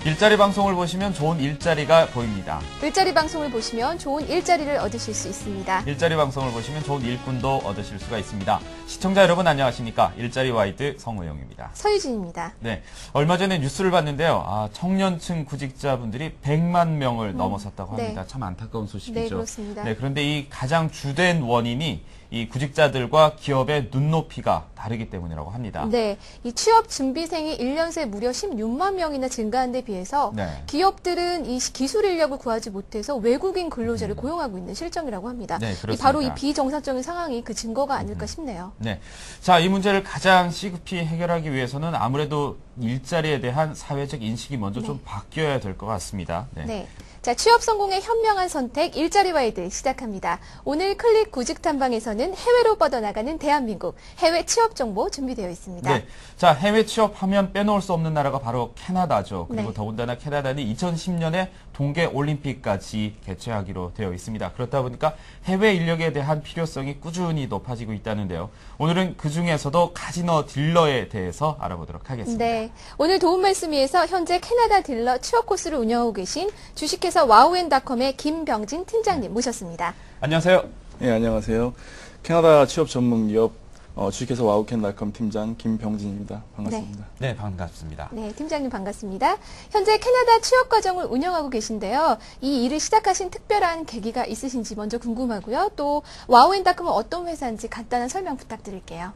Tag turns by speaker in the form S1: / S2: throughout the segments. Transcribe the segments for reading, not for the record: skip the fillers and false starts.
S1: 일자리 방송을 보시면 좋은 일자리가 보입니다.
S2: 일자리 방송을 보시면 좋은 일자리를 얻으실 수 있습니다.
S1: 일자리 방송을 보시면 좋은 일꾼도 얻으실 수가 있습니다. 시청자 여러분 안녕하십니까? 일자리 와이드 성우영입니다.
S2: 서유진입니다.
S1: 네, 얼마 전에 뉴스를 봤는데요. 청년층 구직자분들이 100만 명을 넘어섰다고 합니다.
S2: 네.
S1: 참 안타까운 소식이죠.
S2: 네, 그렇습니다.
S1: 네, 그런데 이 가장 주된 원인이 이 구직자들과 기업의 눈높이가 다르기 때문이라고 합니다.
S2: 네, 이 취업 준비생이 1년 새 무려 16만 명이나 증가한 데 비해서
S1: 네.
S2: 기업들은 이 기술 인력을 구하지 못해서 외국인 근로자를 고용하고 있는 실정이라고 합니다.
S1: 네, 그렇습니다.
S2: 바로 이 비정상적인 상황이 그 증거가 아닐까 싶네요.
S1: 네. 자, 이 문제를 가장 시급히 해결하기 위해서는 아무래도 일자리에 대한 사회적 인식이 먼저 좀 바뀌어야 될 것 같습니다.
S2: 네. 자, 취업 성공의 현명한 선택 일자리 와이드 시작합니다. 오늘 클릭 구직 탐방에서는 해외로 뻗어나가는 대한민국 해외 취업 정보 준비되어 있습니다.
S1: 네. 자, 해외 취업하면 빼놓을 수 없는 나라가 바로 캐나다죠. 그리고
S2: 네.
S1: 더군다나 캐나다는 2010년에 동계 올림픽까지 개최하기로 되어 있습니다. 그렇다 보니까 해외 인력에 대한 필요성이 꾸준히 높아지고 있다는데요. 오늘은 그 중에서도 카지노 딜러에 대해서 알아보도록 하겠습니다.
S2: 네. 오늘 도움 말씀위에서 현재 캐나다 딜러 취업 코스를 운영하고 계신 주식회사 와우앤닷컴의 김병진 팀장님 모셨습니다.
S1: 안녕하세요.
S3: 네, 안녕하세요. 캐나다 취업 전문 기업 주식회사 와우캔닷컴 팀장 김병진입니다. 반갑습니다.
S1: 네, 반갑습니다.
S2: 네, 팀장님 반갑습니다. 현재 캐나다 취업 과정을 운영하고 계신데요. 이 일을 시작하신 특별한 계기가 있으신지 먼저 궁금하고요. 또 와우앤닷컴은 어떤 회사인지 간단한 설명 부탁드릴게요.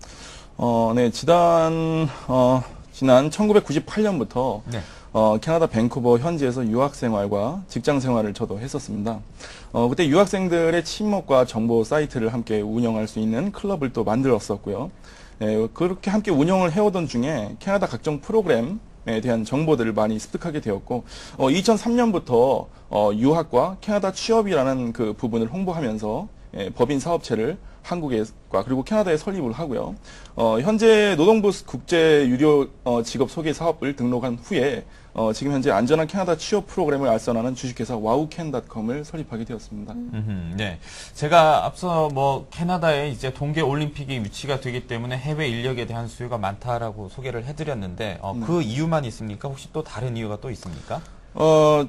S3: 네, 지난 1998년부터
S1: 네.
S3: 캐나다 밴쿠버 현지에서 유학 생활과 직장 생활을 저도 했었습니다. 그때 유학생들의 친목과 정보 사이트를 함께 운영할 수 있는 클럽을 또 만들었었고요. 그렇게 함께 운영을 해오던 중에 캐나다 각종 프로그램에 대한 정보들을 많이 습득하게 되었고, 2003년부터 유학과 캐나다 취업이라는 그 부분을 홍보하면서 법인 사업체를 한국과 그리고 캐나다에 설립을 하고요. 현재 노동부 국제 유료 직업 소개 사업을 등록한 후에 지금 현재 안전한 캐나다 취업 프로그램을 알선하는 주식회사 와우캔닷컴을 설립하게 되었습니다.
S1: 네. 제가 앞서 캐나다에 이제 동계 올림픽이 위치가 되기 때문에 해외 인력에 대한 수요가 많다라고 소개를 해드렸는데, 그 이유만 있습니까? 혹시 또 다른 이유가 또 있습니까?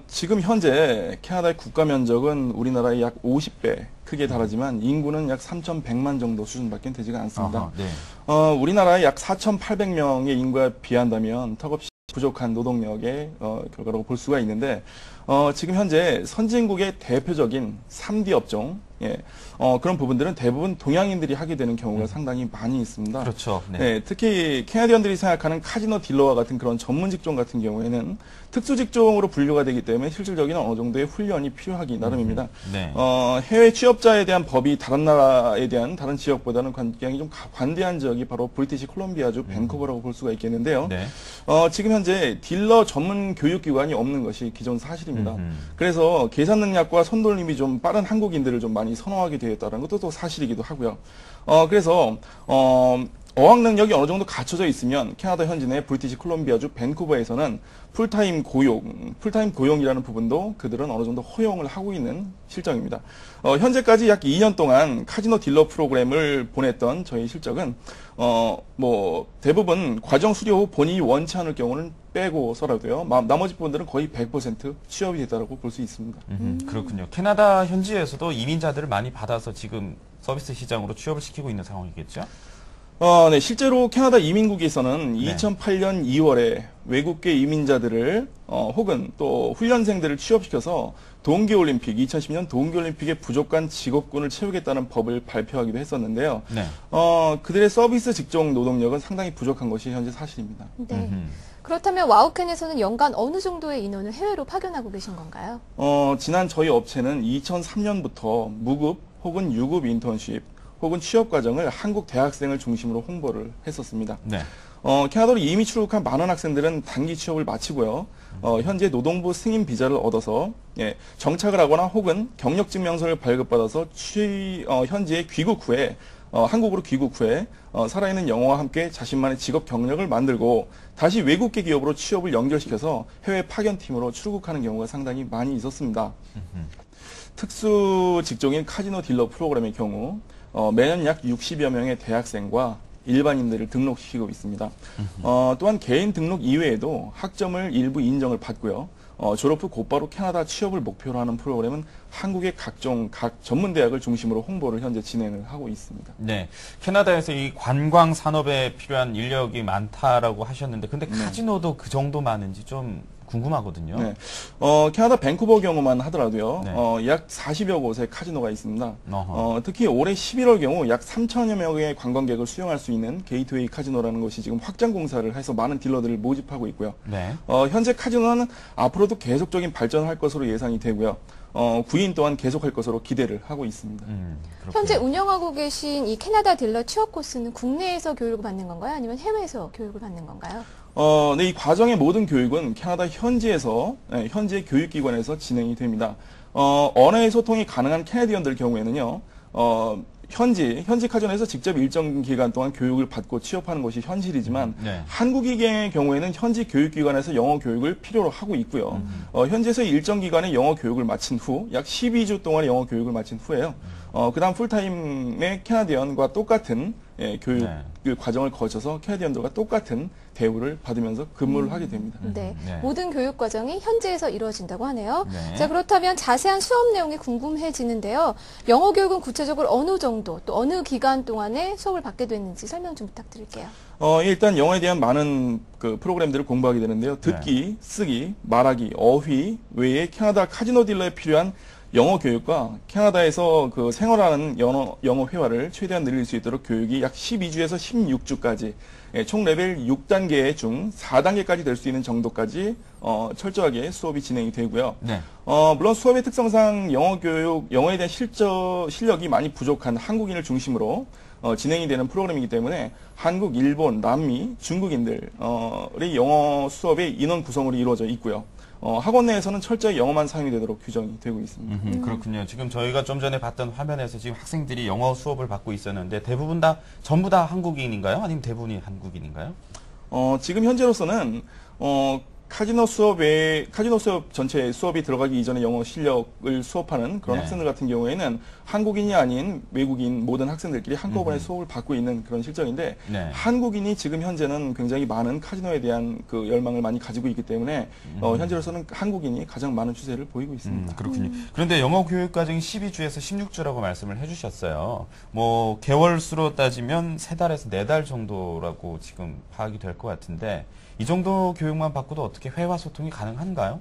S3: 지금 현재 캐나다의 국가 면적은 우리나라의 약 50배 크게 달하지만 인구는 약 3,100만 정도 수준밖에 되지가 않습니다.
S1: 어허, 네.
S3: 우리나라의 약 4,800명의 인구에 비한다면 턱없이 부족한 노동력의 결과라고 볼 수가 있는데, 지금 현재 선진국의 대표적인 3D 업종, 그런 부분들은 대부분 동양인들이 하게 되는 경우가 상당히 많이 있습니다.
S1: 그렇죠. 네.
S3: 네, 특히 캐나디언들이 생각하는 카지노 딜러와 같은 그런 전문 직종 같은 경우에는 특수 직종으로 분류가 되기 때문에 실질적인 어느 정도의 훈련이 필요하기 나름입니다.
S1: 네.
S3: 해외 취업자에 대한 법이 다른 나라에 대한 다른 지역보다는 굉장히 좀 관대한 지역이 바로 브리티시 콜롬비아주 밴쿠버라고 볼 수가 있겠는데요.
S1: 네.
S3: 지금 현재 딜러 전문 교육기관이 없는 것이 기존 사실입니다. 그래서 계산 능력과 손돌림이 좀 빠른 한국인들을 좀 많이 선호하게 되었다는 것도 또 사실이기도 하고요. 그래서 어학 능력이 어느 정도 갖춰져 있으면 캐나다 현지 내 브리티시 콜롬비아주 밴쿠버에서는 풀타임 고용이라는 부분도 그들은 어느 정도 허용을 하고 있는 실정입니다. 현재까지 약 2년 동안 카지노 딜러 프로그램을 보냈던 저희 실적은 대부분 과정 수료 후 본인이 원치 않을 경우는 빼고서라도요. 나머지 부분들은 거의 100% 취업이 됐다고 볼 수 있습니다.
S1: 그렇군요. 캐나다 현지에서도 이민자들을 많이 받아서 지금 서비스 시장으로 취업을 시키고 있는 상황이겠죠?
S3: 네, 실제로 캐나다 이민국에서는
S1: 네.
S3: 2008년 2월에 외국계 이민자들을 혹은 또 훈련생들을 취업시켜서 동계올림픽, 2010년 동계올림픽의 부족한 직업군을 채우겠다는 법을 발표하기도 했었는데요.
S1: 네.
S3: 그들의 서비스 직종 노동력은 상당히 부족한 것이 현재 사실입니다.
S2: 네. 그렇다면 와우캔에서는 연간 어느 정도의 인원을 해외로 파견하고 계신 건가요?
S3: 지난 저희 업체는 2003년부터 무급 혹은 유급 인턴십 혹은 취업 과정을 한국 대학생을 중심으로 홍보를 했었습니다.
S1: 네.
S3: 캐나다로 이미 출국한 많은 학생들은 단기 취업을 마치고요. 현재 노동부 승인 비자를 얻어서 정착을 하거나 혹은 경력증명서를 발급받아서 현지에 귀국 후에 한국으로 귀국 후에 살아있는 영어와 함께 자신만의 직업 경력을 만들고 다시 외국계 기업으로 취업을 연결시켜서 해외 파견팀으로 출국하는 경우가 상당히 많이 있었습니다. 특수 직종인 카지노 딜러 프로그램의 경우 매년 약 60여 명의 대학생과 일반인들을 등록시키고 있습니다. 또한 개인 등록 이외에도 학점을 일부 인정을 받고요. 졸업 후 곧바로 캐나다 취업을 목표로 하는 프로그램은 한국의 각 전문 대학을 중심으로 홍보를 현재 진행을 하고 있습니다.
S1: 네, 캐나다에서 이 관광 산업에 필요한 인력이 많다라고 하셨는데, 근데 카지노도 그 정도 많은지 좀 궁금하거든요.
S3: 네. 캐나다 밴쿠버 경우만 하더라도요,
S1: 네.
S3: 약 40여 곳의 카지노가 있습니다.
S1: 어허.
S3: 특히 올해 11월 경우 약 3천여 명의 관광객을 수용할 수 있는 게이트웨이 카지노라는 것이 지금 확장 공사를 해서 많은 딜러들을 모집하고 있고요.
S1: 네.
S3: 현재 카지노는 앞으로도 계속적인 발전할 것으로 예상이 되고요. 구인 또한 계속할 것으로 기대를 하고 있습니다.
S1: 그렇군요.
S2: 현재 운영하고 계신 이 캐나다 딜러 취업 코스는 국내에서 교육을 받는 건가요? 아니면 해외에서 교육을 받는 건가요?
S3: 네, 이 과정의 모든 교육은 캐나다 현지에서, 현지의 교육기관에서 진행이 됩니다. 언어의 소통이 가능한 캐네디언들 경우에는요, 현지 카지노에서 직접 일정 기간 동안 교육을 받고 취업하는 것이 현실이지만,
S1: 네.
S3: 한국인의 경우에는 현지 교육기관에서 영어 교육을 필요로 하고 있고요. 현지에서 일정 기간의 영어 교육을 마친 후, 약 12주 동안의 영어 교육을 마친 후에요. 그 다음 풀타임의 캐나디언과 똑같은 교육
S1: 네.
S3: 과정을 거쳐서 캐나디언들과 똑같은 대우를 받으면서 근무를 하게 됩니다.
S2: 네.
S1: 네.
S2: 모든 교육 과정이 현지에서 이루어진다고 하네요.
S1: 네.
S2: 자, 그렇다면 자세한 수업 내용이 궁금해지는데요. 영어 교육은 구체적으로 어느 정도 또 어느 기간 동안에 수업을 받게 됐는지 설명 좀 부탁드릴게요.
S3: 일단 영어에 대한 많은 그 프로그램들을 공부하게 되는데요. 듣기, 쓰기, 말하기, 어휘 외에 캐나다 카지노 딜러에 필요한 영어 교육과 캐나다에서 그 생활하는 영어 회화를 최대한 늘릴 수 있도록 교육이 약 12주에서 16주까지 총 레벨 6단계 중 4단계까지 될 수 있는 정도까지 철저하게 수업이 진행이 되고요.
S1: 네.
S3: 물론 수업의 특성상 영어에 대한 실력이 많이 부족한 한국인을 중심으로 진행이 되는 프로그램이기 때문에 한국, 일본, 남미, 중국인들의 영어 수업의 인원 구성으로 이루어져 있고요. 학원 내에서는 철저히 영어만 사용이 되도록 규정이 되고 있습니다.
S1: 그렇군요. 지금 저희가 좀 전에 봤던 화면에서 지금 학생들이 영어 수업을 받고 있었는데 전부 다 한국인인가요? 아니면 대부분이 한국인인가요?
S3: 지금 현재로서는 카지노 수업 전체 수업이 들어가기 이전에 영어 실력을 수업하는 그런
S1: 네.
S3: 학생들 같은 경우에는 한국인이 아닌 외국인 모든 학생들끼리 한꺼번에 수업을 받고 있는 그런 실정인데
S1: 네.
S3: 한국인이 지금 현재는 굉장히 많은 카지노에 대한 그 열망을 많이 가지고 있기 때문에 현재로서는 한국인이 가장 많은 추세를 보이고 있습니다.
S1: 그렇군요. 그런데 영어 교육 과정이 12주에서 16주라고 말씀을 해주셨어요. 뭐 개월수로 따지면 3달에서 4달 정도라고 지금 파악이 될 것 같은데 이 정도 교육만 받고도 어떻게 회화 소통이 가능한가요?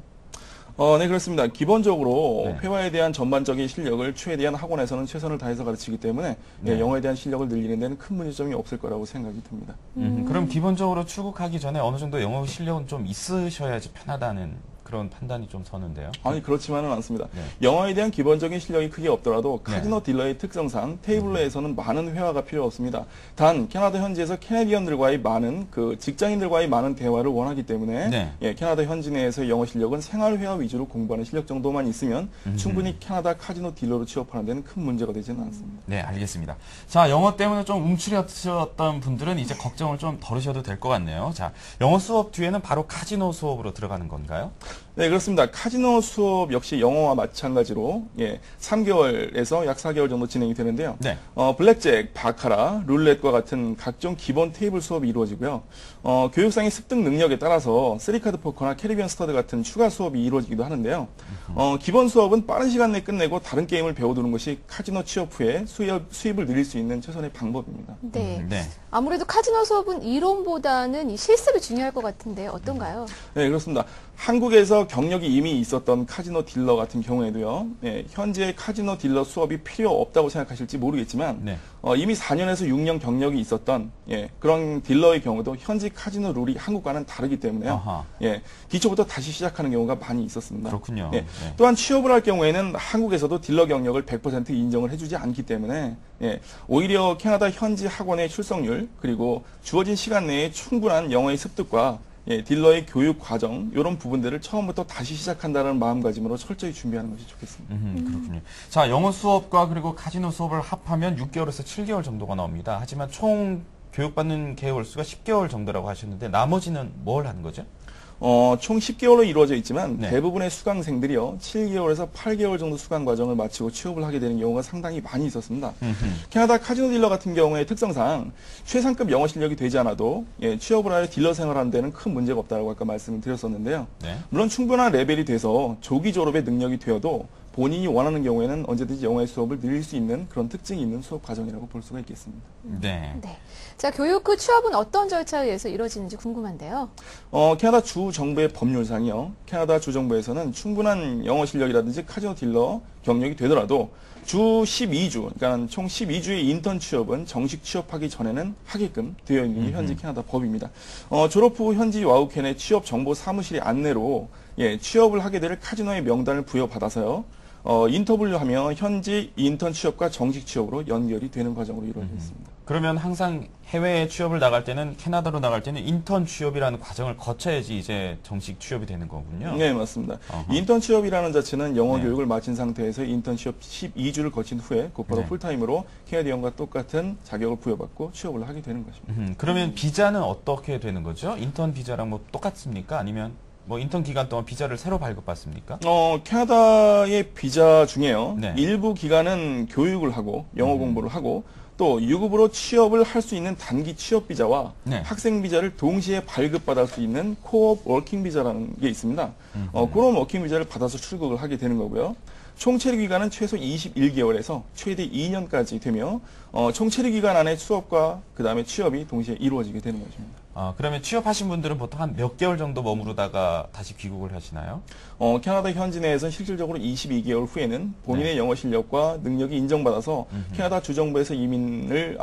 S3: 네, 그렇습니다. 기본적으로
S1: 네.
S3: 회화에 대한 전반적인 실력을 최대한 학원에서는 최선을 다해서 가르치기 때문에
S1: 네.
S3: 영어에 대한 실력을 늘리는 데는 큰 문제점이 없을 거라고 생각이 듭니다.
S1: 그럼 기본적으로 출국하기 전에 어느 정도 영어 실력은 좀 있으셔야지 편하다는 그런 판단이 좀 서는데요.
S3: 아니 그렇지만은 않습니다.
S1: 네.
S3: 영어에 대한 기본적인 실력이 크게 없더라도 카지노 딜러의 특성상 테이블 내에서는 많은 회화가 필요 없습니다. 단 캐나다 현지에서 캐네디언들과의 많은 그 직장인들과의 많은 대화를 원하기 때문에
S1: 네.
S3: 캐나다 현지 내에서의 영어 실력은 생활 회화 위주로 공부하는 실력 정도만 있으면 충분히 캐나다 카지노 딜러로 취업하는 데는 큰 문제가 되지는 않습니다.
S1: 네, 알겠습니다. 자, 영어 때문에 좀 움츠렸던 분들은 이제 걱정을 좀 덜으셔도 될 것 같네요. 자, 영어 수업 뒤에는 바로 카지노 수업으로 들어가는 건가요?
S3: 네, 그렇습니다. 카지노 수업 역시 영어와 마찬가지로 3개월에서 약 4개월 정도 진행이 되는데요.
S1: 네.
S3: 블랙잭, 바카라, 룰렛과 같은 각종 기본 테이블 수업이 이루어지고요. 교육상의 습득 능력에 따라서 3카드 포커나 캐리비안 스터드 같은 추가 수업이 이루어지기도 하는데요. 기본 수업은 빠른 시간 내에 끝내고 다른 게임을 배워두는 것이 카지노 취업 후에 수입을 늘릴 수 있는 최선의 방법입니다.
S2: 네.
S1: 네.
S2: 아무래도 카지노 수업은 이론보다는 이 실습이 중요할 것 같은데 어떤가요?
S3: 네, 그렇습니다. 한국에서 경력이 이미 있었던 카지노 딜러 같은 경우에도요, 현재 카지노 딜러 수업이 필요 없다고 생각하실지 모르겠지만,
S1: 네.
S3: 이미 4년에서 6년 경력이 있었던, 그런 딜러의 경우도 현지 카지노 룰이 한국과는 다르기 때문에요.
S1: 아하.
S3: 기초부터 다시 시작하는 경우가 많이 있었습니다.
S1: 그렇군요.
S3: 네. 또한 취업을 할 경우에는 한국에서도 딜러 경력을 100% 인정을 해주지 않기 때문에, 오히려 캐나다 현지 학원의 출석률, 그리고 주어진 시간 내에 충분한 영어의 습득과 딜러의 교육 과정 이런 부분들을 처음부터 다시 시작한다는 마음가짐으로 철저히 준비하는 것이 좋겠습니다.
S1: 그렇군요. 자, 영어 수업과 그리고 카지노 수업을 합하면 6개월에서 7개월 정도가 나옵니다. 하지만 총 교육받는 개월 수가 10개월 정도라고 하셨는데 나머지는 뭘 하는 거죠?
S3: 총 10개월로 이루어져 있지만
S1: 네.
S3: 대부분의 수강생들이요 7개월에서 8개월 정도 수강 과정을 마치고 취업을 하게 되는 경우가 상당히 많이 있었습니다. 캐나다 카지노 딜러 같은 경우의 특성상 최상급 영어 실력이 되지 않아도 취업을 하여 딜러 생활하는 데는 큰 문제가 없다고 아까 말씀을 드렸었는데요.
S1: 네.
S3: 물론 충분한 레벨이 돼서 조기 졸업의 능력이 되어도 본인이 원하는 경우에는 언제든지 영어의 수업을 늘릴 수 있는 그런 특징이 있는 수업 과정이라고 볼 수가 있겠습니다.
S1: 네.
S2: 네. 자, 교육 후 취업은 어떤 절차에 의해서 이루어지는지 궁금한데요.
S3: 캐나다 주 정부의 법률상이요. 캐나다 주 정부에서는 충분한 영어 실력이라든지 카지노 딜러 경력이 되더라도 주 12주, 그러니까 총 12주의 인턴 취업은 정식 취업하기 전에는 하게끔 되어 있는 게 현지 캐나다 법입니다. 졸업 후 현지 와우캔의 취업 정보 사무실의 안내로 취업을 하게 될 카지노의 명단을 부여받아서요. 인터뷰를 하면 현지 인턴 취업과 정식 취업으로 연결이 되는 과정으로 이루어져 있습니다.
S1: 그러면 항상 해외에 취업을 나갈 때는 캐나다로 나갈 때는 인턴 취업이라는 과정을 거쳐야지 이제 정식 취업이 되는 거군요.
S3: 네, 맞습니다.
S1: 어허.
S3: 인턴 취업이라는 자체는 영어
S1: 네.
S3: 교육을 마친 상태에서 인턴 취업 12주를 거친 후에 곧바로
S1: 네.
S3: 풀타임으로 캐나디언과 똑같은 자격을 부여받고 취업을 하게 되는 것입니다.
S1: 그러면 비자는 어떻게 되는 거죠? 인턴 비자랑 뭐 똑같습니까? 아니면 뭐 인턴 기간 동안 비자를 새로 발급받습니까?
S3: 캐나다의 비자 중에요.
S1: 네.
S3: 일부 기간은 교육을 하고 영어 공부를 하고 또 유급으로 취업을 할 수 있는 단기 취업 비자와
S1: 네.
S3: 학생 비자를 동시에 발급받을 수 있는 코업 워킹 비자라는 게 있습니다. 그런 워킹 비자를 받아서 출국을 하게 되는 거고요. 총 체류 기간은 최소 21개월에서 최대 2년까지 되며 총 체류 기간 안에 수업과 그다음에 취업이 동시에 이루어지게 되는 것입니다.
S1: 그러면 취업하신 분들은 보통 한 몇 개월 정도 머무르다가 다시 귀국을 하시나요?
S3: 캐나다 현지 내에서는 실질적으로 22개월 후에는 본인의 영어 실력과 능력이 인정받아서 캐나다 주정부에서 이민을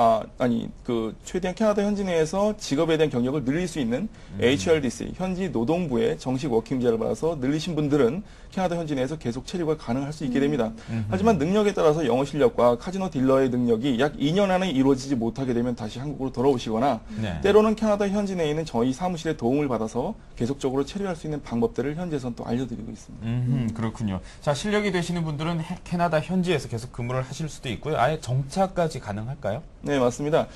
S3: 최대한 캐나다 현지 내에서 직업에 대한 경력을 늘릴 수 있는 HRDC 현지 노동부의 정식 워킹 비자를 받아서 늘리신 분들은 캐나다 현지 내에서 계속 체류가 가능할 수 있게 됩니다. 하지만 능력에 따라서 영어 실력과 카지노 딜러의 능력이 약 2년 안에 이루어지지 못하게 되면 다시 한국으로 돌아오시거나
S1: 네.
S3: 때로는 캐나다 현지 내에 있는 저희 사무실의 도움을 받아서 계속적으로 체류할 수 있는 방법들을 현지에서는 또 알려드리고 있습니다.
S1: 그렇군요. 자, 실력이 되시는 분들은 캐나다 현지에서 계속 근무를 하실 수도 있고요. 아예 정착까지 가능할까요?
S3: 네, 맞습니다.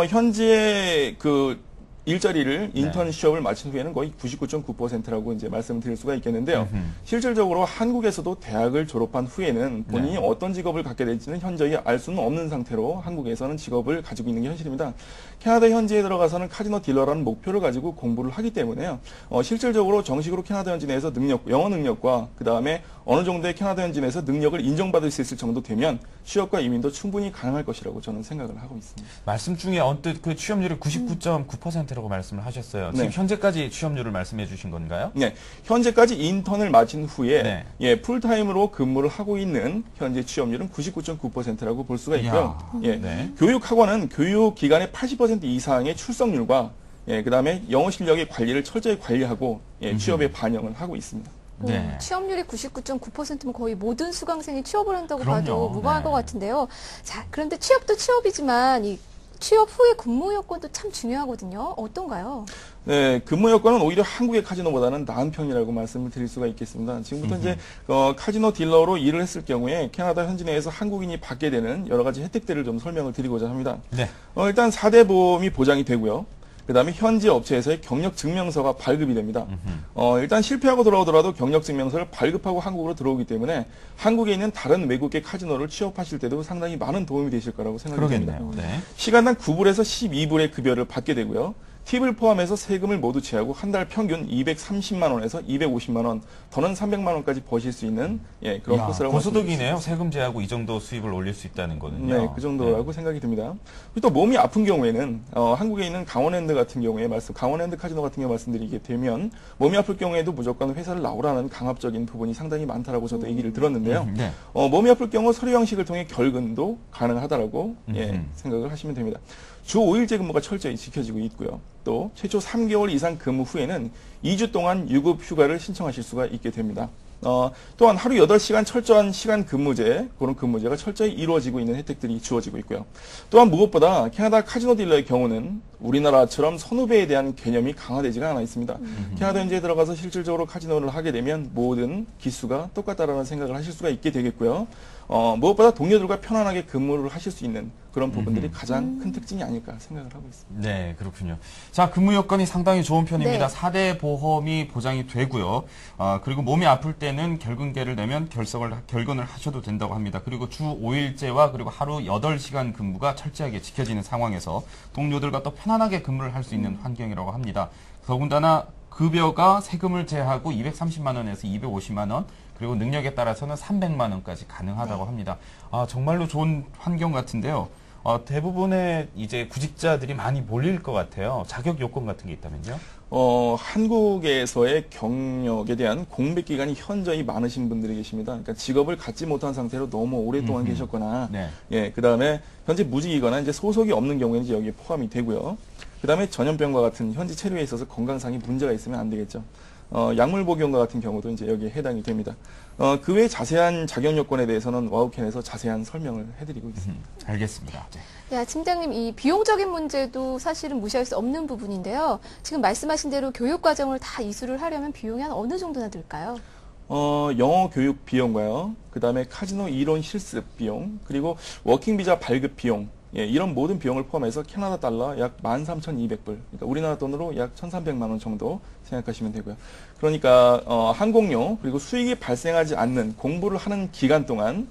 S3: 현지의 그 일자리를 인턴 취업을 마친 후에는 거의 99.9%라고 이제 말씀을 드릴 수가 있겠는데요. 실질적으로 한국에서도 대학을 졸업한 후에는 본인이 어떤 직업을 갖게 될지는 현저히 알 수는 없는 상태로 한국에서는 직업을 가지고 있는 게 현실입니다. 캐나다 현지에 들어가서는 카지노 딜러라는 목표를 가지고 공부를 하기 때문에요. 실질적으로 정식으로 캐나다 현지 내에서 영어 능력과 그 다음에 어느 정도의 캐나다 현지 내에서 능력을 인정받을 수 있을 정도 되면 취업과 이민도 충분히 가능할 것이라고 저는 생각을 하고 있습니다.
S1: 말씀 중에 언뜻 그 취업률이 99.9%라고 말씀을 하셨어요. 지금
S3: 네.
S1: 현재까지 취업률을 말씀해 주신 건가요?
S3: 네, 현재까지 인턴을 마친 후에
S1: 네.
S3: 풀타임으로 근무를 하고 있는 현재 취업률은 99.9%라고 볼 수가 있고요.
S1: 네.
S3: 교육학원은 교육 기간의 80% 이상의 출석률과 그다음에 영어 실력의 관리를 철저히 관리하고 취업에 반영을 하고 있습니다.
S1: 네.
S2: 취업률이 99.9%면 거의 모든 수강생이 취업을 한다고
S1: 그럼요.
S2: 봐도 무방할
S1: 네.
S2: 것 같은데요. 자, 그런데 취업도 취업이지만 이 취업 후의 근무 여건도 참 중요하거든요. 어떤가요?
S3: 네, 근무 여건은 오히려 한국의 카지노보다는 나은 편이라고 말씀을 드릴 수가 있겠습니다. 지금부터 이제 카지노 딜러로 일을 했을 경우에 캐나다 현지 내에서 한국인이 받게 되는 여러 가지 혜택들을 좀 설명을 드리고자 합니다.
S1: 네.
S3: 일단 4대 보험이 보장이 되고요. 그 다음에 현지 업체에서의 경력증명서가 발급이 됩니다. 일단 실패하고 돌아오더라도 경력증명서를 발급하고 한국으로 들어오기 때문에 한국에 있는 다른 외국계 카지노를 취업하실 때도 상당히 많은 도움이 되실 거라고 생각이 됩니다.
S1: 그러겠네요. 네.
S3: 시간당 9불에서 12불의 급여를 받게 되고요. 팁을 포함해서 세금을 모두 제하고 한 달 평균 230만 원에서 250만 원, 더는 300만 원까지 버실 수 있는 그런 코스라고
S1: 고소득이네요. 세금 제하고 이 정도 수입을 올릴 수 있다는 거는요.
S3: 네, 그 정도라고 생각이 듭니다. 그리고 또 몸이 아픈 경우에는 한국에 있는 강원랜드 같은 경우에 강원랜드 카지노 같은 경우 말씀드리게 되면 몸이 아플 경우에도 무조건 회사를 나오라는 강압적인 부분이 상당히 많다라고 저도 얘기를 들었는데요.
S1: 네.
S3: 몸이 아플 경우 서류 형식을 통해 결근도 가능하다라고 생각을 하시면 됩니다. 주 5일제 근무가 철저히 지켜지고 있고요. 또 최초 3개월 이상 근무 후에는 2주 동안 유급 휴가를 신청하실 수가 있게 됩니다. 또한 하루 8시간 철저한 시간 근무제, 그런 근무제가 철저히 이루어지고 있는 혜택들이 주어지고 있고요. 또한 무엇보다 캐나다 카지노 딜러의 경우는 우리나라처럼 선후배에 대한 개념이 강화되지가 않아 있습니다. 캐나다 현지에 들어가서 실질적으로 카지노를 하게 되면 모든 기수가 똑같다라는 생각을 하실 수가 있게 되겠고요. 무엇보다 동료들과 편안하게 근무를 하실 수 있는 그런 부분들이 가장 큰 특징이 아닐까 생각을 하고 있습니다.
S1: 네, 그렇군요. 자, 근무 여건이 상당히 좋은 편입니다.
S2: 네.
S1: 4대 보험이 보장이 되고요. 그리고 몸이 아플 때는 결근계를 내면 결근을 하셔도 된다고 합니다. 그리고 주 5일제와 그리고 하루 8시간 근무가 철저하게 지켜지는 상황에서 동료들과 또 편안하게 근무를 할 수 있는 환경이라고 합니다. 더군다나 급여가 세금을 제하고 230만 원에서 250만 원, 그리고 능력에 따라서는 300만 원까지 가능하다고 합니다. 정말로 좋은 환경 같은데요. 대부분의 이제 구직자들이 많이 몰릴 것 같아요. 자격 요건 같은 게 있다면요?
S3: 한국에서의 경력에 대한 공백 기간이 현저히 많으신 분들이 계십니다. 그러니까 직업을 갖지 못한 상태로 너무 오랫동안 계셨거나,
S1: 네.
S3: 예, 그 다음에 현재 무직이거나 이제 소속이 없는 경우에는 이제 여기에 포함이 되고요. 그 다음에 전염병과 같은 현지 체류에 있어서 건강상의 문제가 있으면 안 되겠죠. 약물 복용과 같은 경우도 이제 여기에 해당이 됩니다. 그 외 자세한 자격 요건에 대해서는 와우캔에서 자세한 설명을 해드리고 있습니다.
S1: 알겠습니다. 네.
S2: 야, 팀장님, 이 비용적인 문제도 사실은 무시할 수 없는 부분인데요. 지금 말씀하신 대로 교육 과정을 다 이수를 하려면 비용이 한 어느 정도나 들까요?
S3: 영어 교육 비용과요. 그 다음에 카지노 이론 실습 비용, 그리고 워킹 비자 발급 비용, 예, 이런 모든 비용을 포함해서 캐나다 달러 약 13,200불, 그러니까 우리나라 돈으로 약 1,300만 원 정도 생각하시면 되고요. 그러니까 항공료 그리고 수익이 발생하지 않는 공부를 하는 기간 동안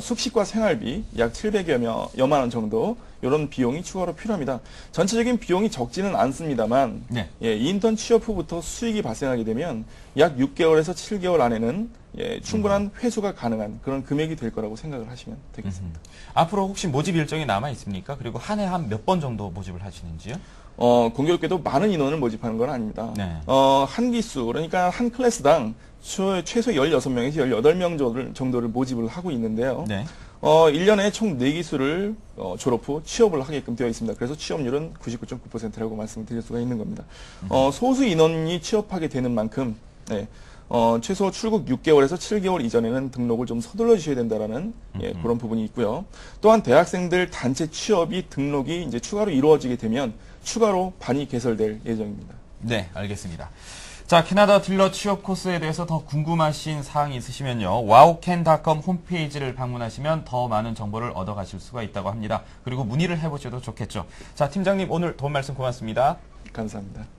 S3: 숙식과 생활비 약 700여만 원 정도 이런 비용이 추가로 필요합니다. 전체적인 비용이 적지는 않습니다만
S1: 네.
S3: 예, 인턴 취업 후부터 수익이 발생하게 되면 약 6개월에서 7개월 안에는 예, 충분한 회수가 가능한 그런 금액이 될 거라고 생각을 하시면 되겠습니다.
S1: 앞으로 혹시 모집 일정이 남아 있습니까? 그리고 한 해 한 몇 번 정도 모집을 하시는지요?
S3: 공교롭게도 많은 인원을 모집하는 건 아닙니다.
S1: 네.
S3: 한 기수, 그러니까 한 클래스당 최소 16명에서 18명 정도를 모집을 하고 있는데요.
S1: 네.
S3: 1년에 총 4기수를 졸업 후 취업을 하게끔 되어 있습니다. 그래서 취업률은 99.9%라고 말씀드릴 수가 있는 겁니다. 소수 인원이 취업하게 되는 만큼, 네, 최소 출국 6개월에서 7개월 이전에는 등록을 좀 서둘러 주셔야 된다라는 예, 그런 부분이 있고요. 또한 대학생들 단체 취업이 등록이 이제 추가로 이루어지게 되면 추가로 반이 개설될 예정입니다.
S1: 네, 알겠습니다. 자, 캐나다 딜러 취업 코스에 대해서 더 궁금하신 사항이 있으시면요. wowcan.com 홈페이지를 방문하시면 더 많은 정보를 얻어가실 수가 있다고 합니다. 그리고 문의를 해보셔도 좋겠죠. 자, 팀장님 오늘 도움 말씀 고맙습니다.
S3: 감사합니다.